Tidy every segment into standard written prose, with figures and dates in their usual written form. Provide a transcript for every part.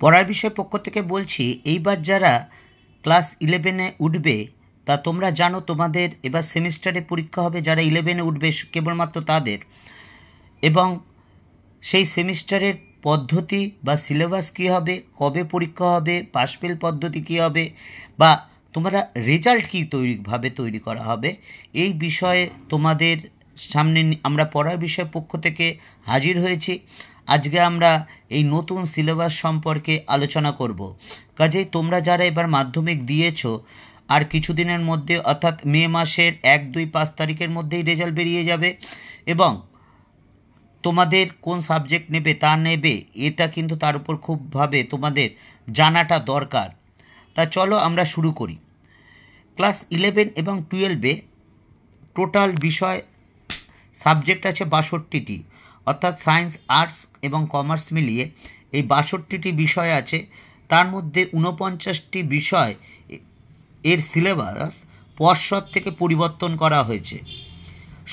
পড়ার বিষয় পক্ষ থেকে বলছি, এইবার যারা ক্লাস 11-এ উঠবে তা তোমরা জানো তোমাদের এবার সেমিস্টারে পরীক্ষা হবে, যারা 11-এ উঠবে কেবলমাত্র তাদের, এবং সেই সেমিস্টারের পদ্ধতি বা সিলেবাস কী হবে, কবে পরীক্ষা হবে, পাস ফেল পদ্ধতি কী হবে, বা তোমরা রেজাল্ট কী তৈরি করা হবে, এই বিষয়ে তোমাদের সামনে আমরা পড়ার বিষয় পক্ষ থেকে হাজির হয়েছি। আজকে আমরা এই নতুন সিলেবাস সম্পর্কে আলোচনা করব। কাজেই তোমরা যারা এবার মাধ্যমিক দিয়েছো, আর কিছুদিনের মধ্যে অর্থাৎ মে মাসের 1, 2, 5 তারিখের মধ্যেই রেজাল্ট বেরিয়ে যাবে, এবং তোমাদের কোন সাবজেক্ট নেবে তা নেবে, এটা কিন্তু তার উপর খুবভাবে তোমাদের জানাটা দরকার। তা চলো আমরা শুরু করি। ক্লাস 11 এবং 12-এ টোটাল বিষয় সাবজেক্ট আছে 62টি, অর্থাৎ সায়েন্স, আর্টস এবং কমার্স মিলিয়ে এই 62টি বিষয় আছে। তার মধ্যে 49টি বিষয় এর সিলেবাস পর্ষদ থেকে পরিবর্তন করা হয়েছে।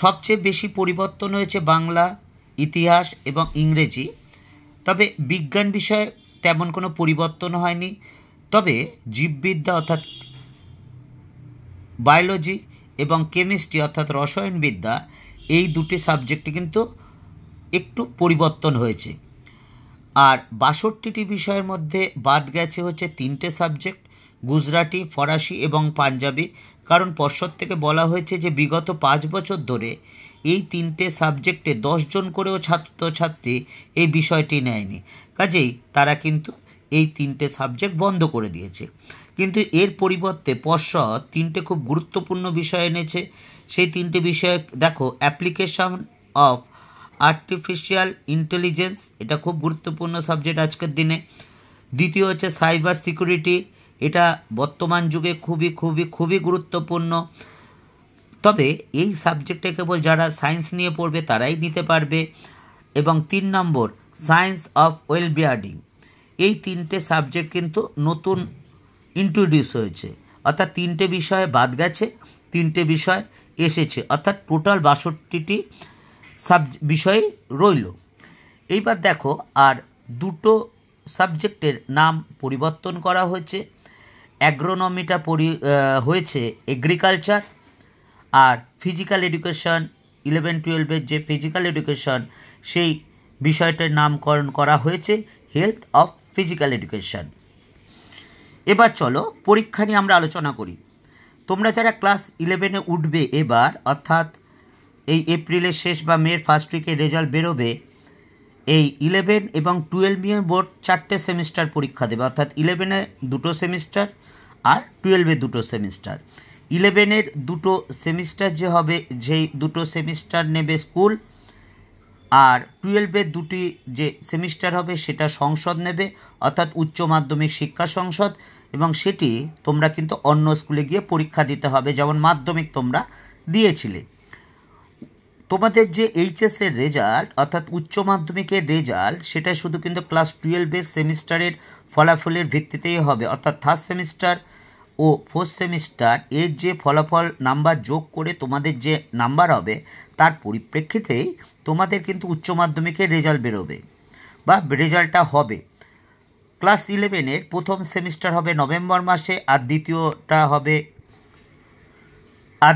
সবচেয়ে বেশি পরিবর্তন হয়েছে বাংলা, ইতিহাস এবং ইংরেজি। তবে বিজ্ঞান বিষয়ে তেমন কোনো পরিবর্তন হয়নি। তবে জীববিদ্যা অর্থাৎ বায়োলজি এবং কেমিস্ট্রি অর্থাৎ রসায়নবিদ্যা, এই দুটি সাবজেক্টে কিন্তু একটু পরিবর্তন হয়েছে। আর 62টি বিষয়ের মধ্যে বাদ গেছে হচ্ছে 3টে সাবজেক্ট, গুজরাটি, ফরাসি এবং পাঞ্জাবি। কারণ পর্ষদ থেকে বলা হয়েছে যে বিগত 5 বছর ধরে এই 3টে সাবজেক্টে 10 জন করেও ছাত্রছাত্রী এই বিষয়টি নেয়নি। কাজেই তারা কিন্তু এই 3টে সাবজেক্ট বন্ধ করে দিয়েছে। কিন্তু এর পরিবর্তে পর্ষদ 3টে খুব গুরুত্বপূর্ণ বিষয় এনেছে। সেই 3টে বিষয় দেখো, অ্যাপ্লিকেশন অফ আর্টিফিশিয়াল ইন্টেলিজেন্স, এটা খুব গুরুত্বপূর্ণ সাবজেক্ট আজকের দিনে। দ্বিতীয় হচ্ছে সাইবার সিকিউরিটি, এটা বর্তমান যুগে খুবই খুবই খুবই গুরুত্বপূর্ণ। তবে এই সাবজেক্টে কেবল যারা সায়েন্স নিয়ে পড়বে তারাই নিতে পারবে। এবং 3 নম্বর সায়েন্স অফ ওয়েলবিয়ারিং, এই 3টে সাবজেক্ট কিন্তু নতুন ইন্ট্রোডিউস হয়েছে, অর্থাৎ 3টে বিষয় বাদ গেছে, 3টে বিষয় এসেছে, অর্থাৎ টোটাল 62টি বিষয় রইল। এইবার দেখো, আর 2টো সাবজেক্টের নাম পরিবর্তন করা হয়েছে। অ্যাগ্রোনমিটা হয়েছে এগ্রিকালচার, আর ফিজিক্যাল এডুকেশন 11-12-এর যে ফিজিক্যাল এডুকেশন, সেই বিষয়টার নামকরণ করা হয়েছে হেলথ অফ ফিজিক্যাল এডুকেশন। এবার চলো পরীক্ষা নিয়ে আমরা আলোচনা করি। তোমরা যারা ক্লাস 11-এ উঠবে এবার, অর্থাৎ এই এপ্রিলের শেষ বা মের ফার্স্ট উইকে রেজাল্ট বেরোবে। এই 11 এবং 12 বোর্ড 4টে সেমিস্টার পরীক্ষা দেবে, অর্থাৎ 11-এ 2টো সেমিস্টার আর 12-এ 2টো সেমিস্টার। 11-এর 2টো সেমিস্টার যে হবে, যেই 2টো সেমিস্টার নেবে স্কুল, আর 12-এর 2টি যে সেমিস্টার হবে সেটা সংসদ নেবে, অর্থাৎ উচ্চ মাধ্যমিক শিক্ষা সংসদ, এবং সেটি তোমরা কিন্তু অন্য স্কুলে গিয়ে পরীক্ষা দিতে হবে, যেমন মাধ্যমিক তোমরা দিয়েছিলে। তোমাদের যে এইচএসের রেজাল্ট অর্থাৎ উচ্চ মাধ্যমিকের রেজাল্ট, সেটা শুধু কিন্তু ক্লাস 12-এর সেমিস্টারের ফলাফলের ভিত্তিতেই হবে, অর্থাৎ থার্ড সেমিস্টার ও ফোর্থ সেমিস্টার এর যে ফলাফল নাম্বার যোগ করে তোমাদের যে নাম্বার হবে, তার পরিপ্রেক্ষিতেই তোমাদের কিন্তু উচ্চ মাধ্যমিকের রেজাল্ট বেরোবে বা রেজাল্টটা হবে। ক্লাস 11-এর প্রথম সেমিস্টার হবে নভেম্বর মাসে, আর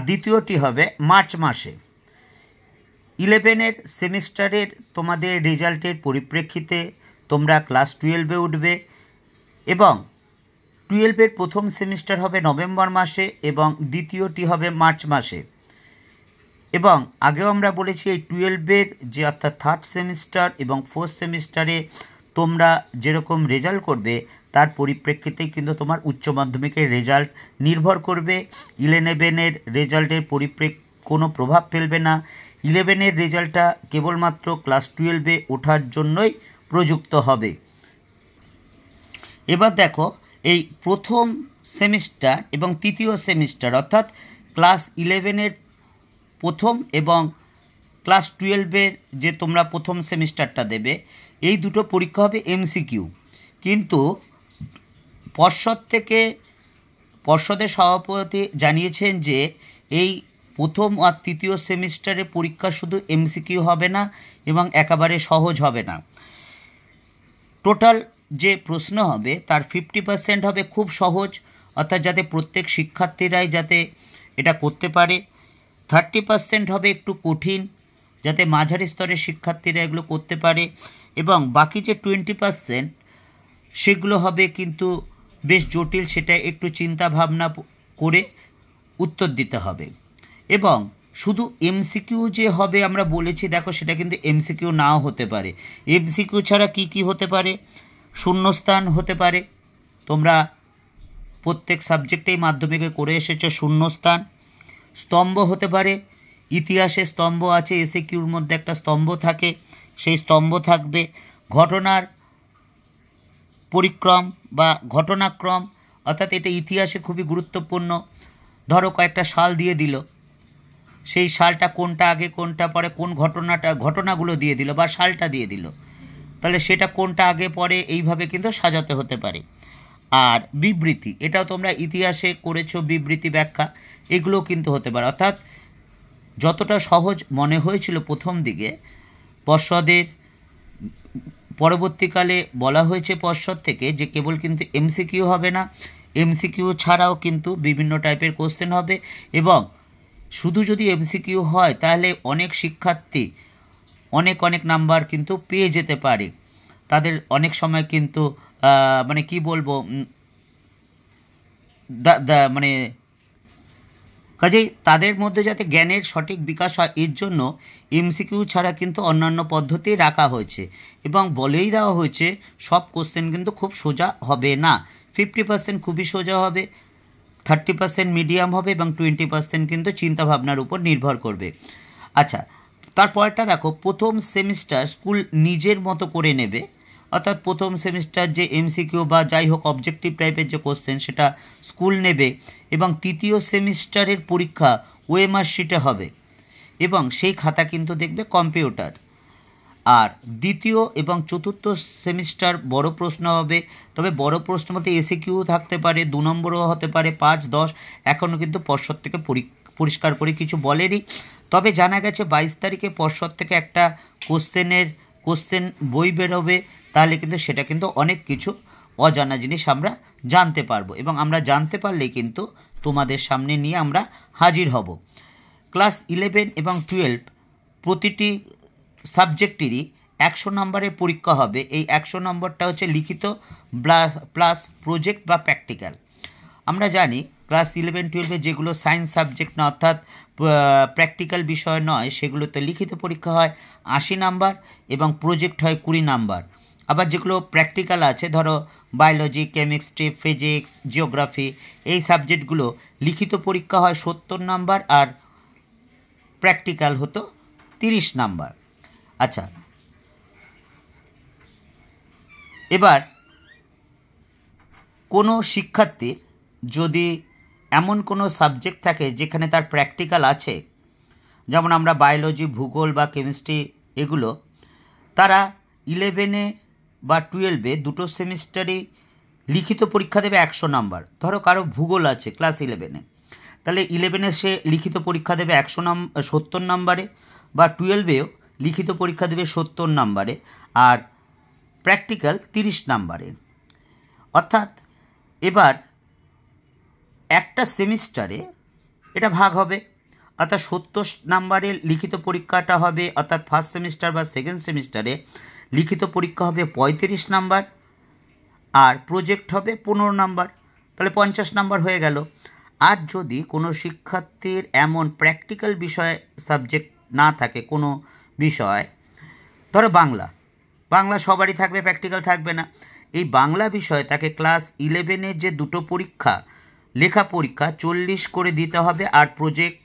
দ্বিতীয়টি হবে মার্চ মাসে। 11-এর সেমিস্টারের তোমাদের রেজাল্টের পরিপ্রেক্ষিতে তোমরা ক্লাস 12-এ উঠবে, এবং 12-এর প্রথম সেমিস্টার হবে নভেম্বর মাসে এবং দ্বিতীয়টি হবে মার্চ মাসে। এবং আগেও আমরা বলেছি এই 12-এর যে অর্থাৎ থার্ড সেমিস্টার এবং ফোর্থ সেমিস্টারে তোমরা যেরকম রেজাল্ট করবে তার পরিপ্রেক্ষিতেই কিন্তু তোমার উচ্চ মাধ্যমিকের রেজাল্ট নির্ভর করবে। 11-এর রেজাল্টের কোনো প্রভাব ফেলবে না। 11-এর রেজাল্টটা কেবলমাত্র ক্লাস 12-এ ওঠার জন্যই প্রযুক্ত হবে। এবার দেখো, এই প্রথম সেমিস্টার এবং তৃতীয় সেমিস্টার, অর্থাৎ ক্লাস 11-এর প্রথম এবং ক্লাস 12-এর যে তোমরা প্রথম সেমিস্টারটা দেবে, এই দুটো পরীক্ষা হবে এমসিকিউ। কিন্তু পর্ষদের সভাপতি জানিয়েছেন যে এই প্রথম আর তৃতীয় সেমিস্টারের পরীক্ষা শুধু এমসিকিউ হবে না এবং একেবারে সহজ হবে না। টোটাল যে প্রশ্ন হবে তার 50% হবে খুব সহজ, অর্থাৎ যাতে প্রত্যেক শিক্ষার্থীরাই যাতে এটা করতে পারে। 30% হবে একটু কঠিন, যাতে মাঝারি স্তরের শিক্ষার্থীরা এগুলো করতে পারে। এবং বাকি যে 20% সেগুলো হবে কিন্তু বেশ জটিল, সেটা একটু চিন্তা ভাবনা করে উত্তর দিতে হবে। এবং শুধু এমসিকিউ যে হবে আমরা বলেছি, দেখো সেটা কিন্তু এমসিকিউ নাও হতে পারে। এমসিকিউ ছাড়া কি কি হতে পারে? শূন্যস্থান হতে পারে, তোমরা প্রত্যেক সাবজেক্টেই মাধ্যমিকে করে এসেছো শূন্যস্থান। স্তম্ভ হতে পারে, ইতিহাসে স্তম্ভ আছে, এসএকিউর মধ্যে একটা স্তম্ভ থাকে, সেই স্তম্ভ থাকবে। ঘটনার পরিক্রম বা ঘটনাক্রম, অর্থাৎ এটা ইতিহাসে খুবই গুরুত্বপূর্ণ। ধরো কয়েকটা সাল দিয়ে দিল, সেই সালটা কোনটা আগে কোনটা পরে, কোন ঘটনাগুলো দিয়ে দিল বা সালটা দিয়ে দিল, তাহলে সেটা কোনটা আগে পরে এইভাবে কিন্তু সাজাতে হতে পারে। আর বিবৃতি, এটাও তোমরা ইতিহাসে করেছো, বিবৃতি ব্যাখ্যা, এগুলো কিন্তু হতে পারে। অর্থাৎ যতটা সহজ মনে হয়েছিল প্রথম দিকে পর্ষদের, পরবর্তীকালে বলা হয়েছে পর্ষদ থেকে যে কেবল কিন্তু এমসিকিউ হবে না, এমসিকিউ ছাড়াও কিন্তু বিভিন্ন টাইপের কোশ্চেন হবে। এবং শুধু যদি এমসিকিউ হয় তাহলে অনেক শিক্ষার্থী অনেক নাম্বার কিন্তু পেয়ে যেতে পারে, তাদের অনেক সময় কিন্তু মানে কি বলবো, মানে কাজেই তাদের মধ্যে যাতে জ্ঞানের সঠিক বিকাশ হয়, এর জন্য এমসিকিউ ছাড়া কিন্তু অন্যান্য পদ্ধতি রাখা হয়েছে। এবং বলেই দেওয়া হয়েছে সব কোশ্চেন কিন্তু খুব সোজা হবে না, 50% খুবই সোজা হবে, 30% মিডিয়াম হবে এবং 20% কিন্তু চিন্তাভাবনার উপর নির্ভর করবে। আচ্ছা, তারপরটা দেখো, প্রথম সেমিস্টার স্কুল নিজের মতো করে নেবে, অর্থাৎ প্রথম সেমিস্টার যে এমসিকিউ বা যাই হোক অবজেক্টিভ টাইপের যে কোশ্চেন সেটা স্কুল নেবে। এবং তৃতীয় সেমিস্টারের পরীক্ষা ওএমআর শিটে হবে এবং সেই খাতা কিন্তু দেখবে কম্পিউটার। আর দ্বিতীয় এবং চতুর্থ সেমিস্টার বড় প্রশ্ন হবে, তবে বড় প্রশ্ন মধ্যে এসিকিউ থাকতে পারে, 2 নম্বরও হতে পারে, 5, 10, এখনও কিন্তু পর্ষদ থেকে পরিষ্কার করে কিছু বলেনি। তবে জানা গেছে 22 তারিখে পর্ষদ থেকে একটা কোশ্চেন বই বেরোবে, তাহলে কিন্তু সেটা কিন্তু অনেক কিছু অজানা জিনিস আমরা জানতে পারবো এবং আমরা জানতে পারলেই কিন্তু তোমাদের সামনে নিয়ে আমরা হাজির হব। ক্লাস 11 এবং 12 প্রতিটি সাবজেক্টেরই 100 নম্বরের পরীক্ষা হবে। এই 100 নম্বরটা হচ্ছে লিখিত প্লাস প্রজেক্ট বা প্র্যাকটিক্যাল। আমরা জানি ক্লাস 11-12 যেগুলো সায়েন্স সাবজেক্ট না, অর্থাৎ প্র্যাকটিক্যাল বিষয় নয়, সেগুলোতে লিখিত পরীক্ষা হয় 80 নাম্বার এবং প্রজেক্ট হয় 20 নাম্বার। আবার যেগুলো প্র্যাকটিক্যাল আছে, ধরো বায়োলজি, কেমিস্ট্রি, ফিজিক্স, জিওগ্রাফি, এই সাবজেক্টগুলো লিখিত পরীক্ষা হয় 70 নাম্বার আর প্র্যাকটিক্যাল হতো 30 নাম্বার। আচ্ছা, এবার কোনো শিক্ষার্থীর যদি এমন কোনো সাবজেক্ট থাকে যেখানে তার প্র্যাকটিক্যাল আছে, যেমন আমরা বায়োলজি, ভূগোল বা কেমিস্ট্রি, এগুলো তারা 11 বা 12 দুটো সেমিস্টারই লিখিত পরীক্ষা দেবে 100 নাম্বার। ধরো কারো ভূগোল আছে ক্লাস 11, তাহলে 11 সে লিখিত পরীক্ষা দেবে 70 নাম্বারে, বা 12-এও লিখিত পরীক্ষা দেবে 70 নাম্বারে আর প্র্যাকটিক্যাল 30 নাম্বারে। অর্থাৎ এবার একটা সেমিস্টারে এটা ভাগ হবে, অর্থাৎ 70 নাম্বারের লিখিত পরীক্ষাটা হবে, অর্থাৎ ফার্স্ট সেমিস্টার বা সেকেন্ড সেমিস্টারে লিখিত পরীক্ষা হবে 35 নাম্বার আর প্রজেক্ট হবে 15 নাম্বার, তাহলে 50 নাম্বার হয়ে গেল। আর যদি কোনো শিক্ষার্থীর এমন প্র্যাকটিক্যাল বিষয় সাবজেক্ট না থাকে, কোনো বিষয়, ধরো বাংলা সবারই থাকবে, প্র্যাকটিক্যাল থাকবে না, এই বাংলা বিষয় তাকে ক্লাস 11-এর যে দুটো পরীক্ষা, লেখা পরীক্ষা 40 করে দিতে হবে। আর প্রজেক্ট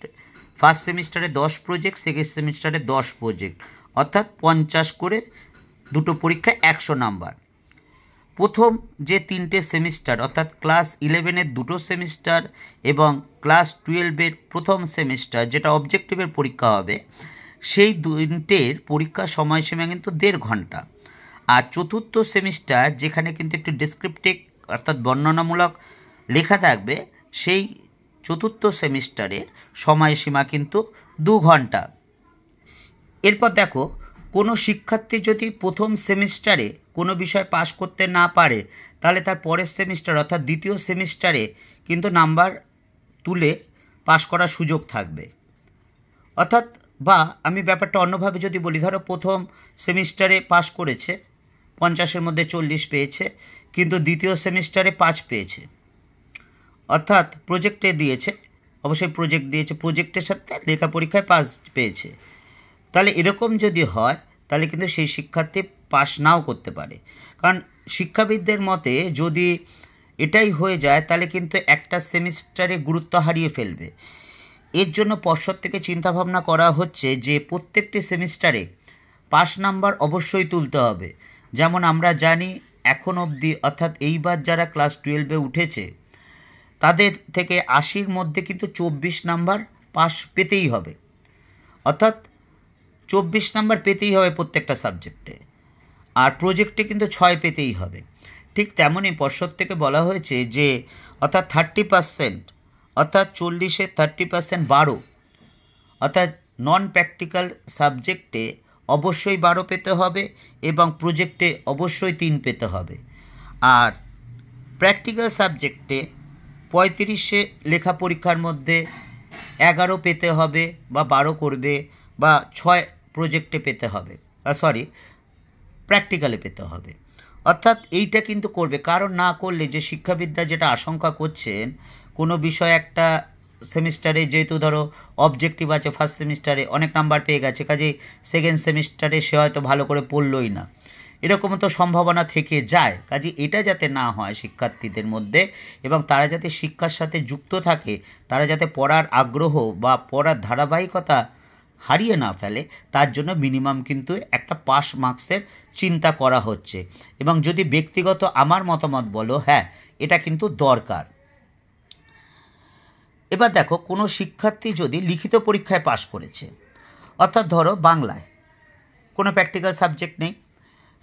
ফার্স্ট সেমিস্টারে 10 প্রজেক্ট, সেকেন্ড সেমিস্টারে 10 প্রজেক্ট, অর্থাৎ 50 করে দুটো পরীক্ষা 100 নাম্বার। প্রথম যে 3টে সেমিস্টার, অর্থাৎ ক্লাস 11-এর দুটো সেমিস্টার এবং ক্লাস 12-এর প্রথম সেমিস্টার যেটা অবজেক্টিভের পরীক্ষা হবে, সেই 2টের পরীক্ষার সময়সীমা কিন্তু 1.5 ঘন্টা। আর চতুর্থ সেমিস্টার যেখানে কিন্তু একটু ডেসক্রিপটিভ অর্থাৎ বর্ণনামূলক লেখা থাকবে, সেই চতুর্থ সেমিস্টারের সময়সীমা কিন্তু 2 ঘন্টা। এরপর দেখো কোনো শিক্ষার্থী যদি প্রথম সেমিস্টারে কোনো বিষয় পাশ করতে না পারে, তাহলে তার পরের সেমিস্টার অর্থাৎ দ্বিতীয় সেমিস্টারে কিন্তু নাম্বার তুলে পাশ করার সুযোগ থাকবে। অর্থাৎ বা আমি ব্যাপারটা অন্যভাবে যদি বলি, ধরো প্রথম সেমিস্টারে পাশ করেছে, 50-এর মধ্যে 40 পেয়েছে, কিন্তু দ্বিতীয় সেমিস্টারে 5 পেয়েছে, অর্থাৎ প্রজেক্টে দিয়েছে, অবশ্যই প্রজেক্ট দিয়েছে, প্রজেক্টের সাথে লেখা পরীক্ষায় 5 পেয়েছে, তাহলে এরকম যদি হয় তাহলে কিন্তু সেই শিক্ষার্থী পাশ নাও করতে পারে। কারণ শিক্ষাবিদদের মতে যদি এটাই হয়ে যায় তাহলে কিন্তু একটা সেমিস্টারে গুরুত্ব হারিয়ে ফেলবে। এর জন্য পর্ষদ থেকে চিন্তাভাবনা করা হচ্ছে যে প্রত্যেকটি সেমিস্টারে পাস নাম্বার অবশ্যই তুলতে হবে। যেমন আমরা জানি এখন অবধি, অর্থাৎ এইবার যারা ক্লাস 12-এ উঠেছে তাদের থেকে 80-র মধ্যে কিন্তু 24 নাম্বার পাস পেতেই হবে, অর্থাৎ 24 নাম্বার পেতেই হবে প্রত্যেকটা সাবজেক্টে, আর প্রজেক্টে কিন্তু 6 পেতেই হবে। ঠিক তেমনই পর্ষদ থেকে বলা হয়েছে যে অর্থাৎ 30%, অর্থাৎ 40-এ 30% 12, অর্থাৎ নন প্র্যাকটিক্যাল সাবজেক্টে অবশ্যই 12 পেতে হবে এবং প্রজেক্টে অবশ্যই 3 পেতে হবে। আর প্র্যাকটিক্যাল সাবজেক্টে 35-এ লেখা পরীক্ষার মধ্যে 11 পেতে হবে বা 12 করবে, বা 6 প্রজেক্টে পেতে হবে, প্র্যাকটিক্যালে পেতে হবে। অর্থাৎ এইটা কিন্তু করবে, কারণ না করলে যে শিক্ষাবিদরা যেটা আশঙ্কা করছেন, কোনো বিষয় একটা সেমিস্টারে যেহেতু ধরো অবজেক্টিভ আছে, ফার্স্ট সেমিস্টারে অনেক নাম্বার পেয়ে গেছে, কাজেই সেকেন্ড সেমিস্টারে সে হয়তো ভালো করে পড়লই না, এরকমও তো সম্ভাবনা থেকে যায়। কাজে এটা যাতে না হয় শিক্ষার্থীদের মধ্যে, এবং তারা যাতে শিক্ষার সাথে যুক্ত থাকে, তারা যাতে পড়ার আগ্রহ বা পড়ার ধারাবাহিকতা হারিয়ে না ফেলে, তার জন্য মিনিমাম কিন্তু একটা পাস মার্কসের চিন্তা করা হচ্ছে। এবং যদি ব্যক্তিগত আমার মতামত বলো, হ্যাঁ এটা কিন্তু দরকার। এবার দেখো, কোনো শিক্ষার্থী যদি লিখিত পরীক্ষায় পাশ করেছে, অর্থাৎ ধরো বাংলায় কোনো প্র্যাকটিক্যাল সাবজেক্ট নেই,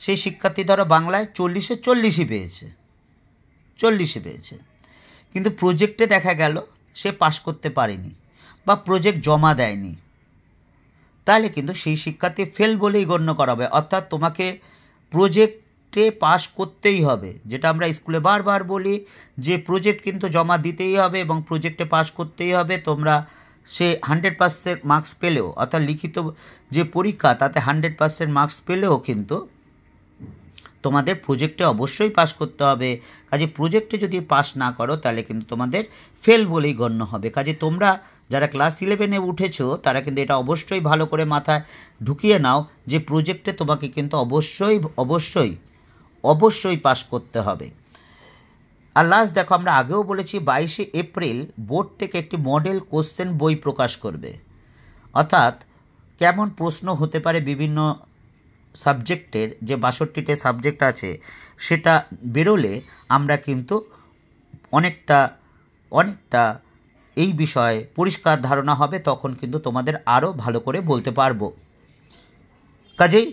সেই শিক্ষার্থী ধরো বাংলায় 40-এ 40ই পেয়েছে, 40ই পেয়েছে, কিন্তু প্রজেক্টে দেখা গেল সে পাশ করতে পারেনি বা প্রজেক্ট জমা দেয়নি, তাহলে কিন্তু সেই শিক্ষার্থী ফেল বলেই গণ্য করা হবে। অর্থাৎ তোমাকে প্রজেক্টে পাশ করতেই হবে, যেটা আমরা স্কুলে বারবার বলি যে প্রজেক্ট কিন্তু জমা দিতেই হবে এবং প্রজেক্টে পাশ করতেই হবে। তোমরা সে 100% মার্কস পেলেও, অর্থাৎ লিখিত যে পরীক্ষা তাতে 100% মার্কস পেলেও কিন্তু তোমাদের প্রজেক্টে অবশ্যই পাশ করতে হবে। কাজে প্রজেক্টে যদি পাশ না করো তাহলে কিন্তু তোমাদের ফেল বলেই গণ্য হবে। কাজে তোমরা যারা ক্লাস 11-এ উঠেছো তারা কিন্তু এটা অবশ্যই ভালো করে মাথায় ঢুকিয়ে নাও যে প্রজেক্টে তোমাকে কিন্তু অবশ্যই অবশ্যই অবশ্যই পাশ করতে হবে। আর লাস্ট দেখো, আমরা আগেও বলেছি 22শে এপ্রিল বোর্ড থেকে একটি মডেল কোশ্চেন বই প্রকাশ করবে, অর্থাৎ কেমন প্রশ্ন হতে পারে বিভিন্ন সাবজেক্টের, যে 62টে সাবজেক্ট আছে সেটা বেরোলে আমরা কিন্তু অনেকটা এই বিষয়ে পরিষ্কার ধারণা হবে, তখন কিন্তু তোমাদের আরও ভালো করে বলতে পারবো। কাজেই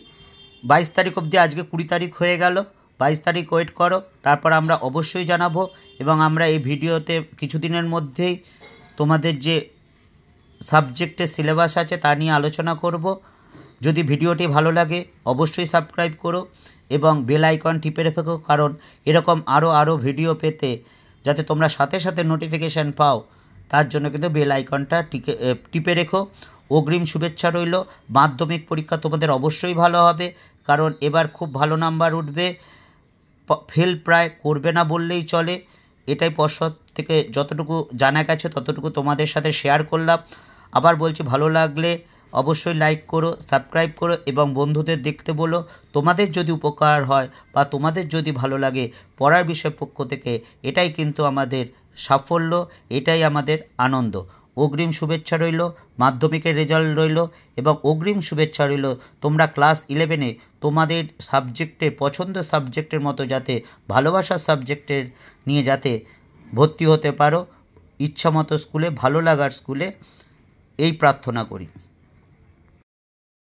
22 তারিখ অবধি, আজকে 20 তারিখ হয়ে গেল, 22 তারিখ ওয়েট করো, তারপর আমরা অবশ্যই জানাবো। এবং আমরা এই ভিডিওতে কিছুদিনের মধ্যেই তোমাদের যে সাবজেক্টের সিলেবাস আছে তা নিয়ে আলোচনা করব। যদি ভিডিওটি ভালো লাগে অবশ্যই সাবস্ক্রাইব করো এবং বেল আইকন টিপে রেখো, কারণ এরকম আরও ভিডিও পেতে যাতে তোমরা সাথে সাথে নোটিফিকেশান পাও তার জন্য কিন্তু বেল আইকনটা টিপে রেখো। অগ্রিম শুভেচ্ছা রইল। মাধ্যমিক পরীক্ষা তোমাদের অবশ্যই ভালো হবে, কারণ এবার খুব ভালো নাম্বার উঠবে, ফেল প্রায় করবে না বললেই চলে। এটাই পর্ষদ থেকে যতটুকু জানা গেছে ততটুকু তোমাদের সাথে শেয়ার করলাম। আবার বলছি, ভালো লাগলে অবশ্যই লাইক করো, সাবস্ক্রাইব করো এবং বন্ধুদের দেখতে বলো। তোমাদের যদি উপকার হয় বা তোমাদের যদি ভালো লাগে পড়ার বিষয় পক্ষ থেকে, এটাই কিন্তু আমাদের সাফল্য, এটাই আমাদের আনন্দ। অগ্রিম শুভেচ্ছা রইল, মাধ্যমিকের রেজাল্ট রইল এবং অগ্রিম শুভেচ্ছা রইল তোমরা ক্লাস 11-এ তোমাদের সাবজেক্টের পছন্দের সাবজেক্টের মতো যাতে ভালোবাসার সাবজেক্টের নিয়ে যাতে ভর্তি হতে পারো, ইচ্ছা মতো স্কুলে, ভালো লাগার স্কুলে, এই প্রার্থনা করি।